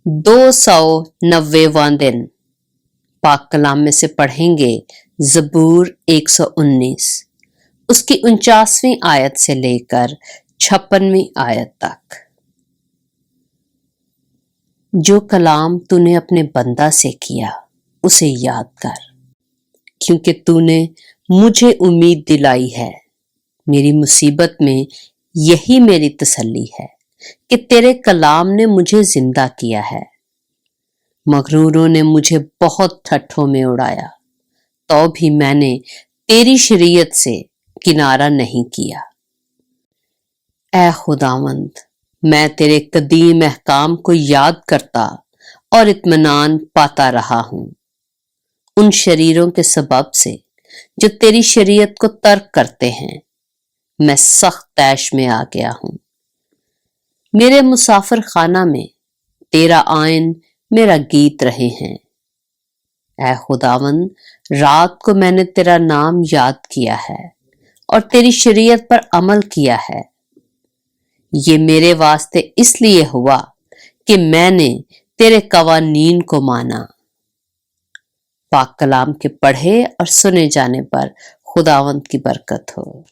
290वां दिन पाक कलाम में से पढ़ेंगे ज़बूर 119, उसकी 49वीं आयत से लेकर 56वीं आयत तक। जो कलाम तूने अपने बंदा से किया उसे याद कर, क्योंकि तूने मुझे उम्मीद दिलाई है। मेरी मुसीबत में यही मेरी तसल्ली है कि तेरे कलाम ने मुझे जिंदा किया है। मगरूरों ने मुझे बहुत ठट्ठों में उड़ाया, तो भी मैंने तेरी शरीयत से किनारा नहीं किया। ऐ खुदावंद, मैं तेरे कदीम अहकाम को याद करता और इत्मीनान पाता रहा हूं। उन शरीरों के सबब से जो तेरी शरीयत को तर्क करते हैं, मैं सख्त तैश में आ गया हूं। मेरे मुसाफिर खाना में तेरा आयन मेरा गीत रहे हैं। ऐ खुदावंद, रात को मैंने तेरा नाम याद किया है और तेरी शरीयत पर अमल किया है। ये मेरे वास्ते इसलिए हुआ कि मैंने तेरे कवानीन को माना। पाक कलाम के पढ़े और सुने जाने पर खुदावंद की बरकत हो।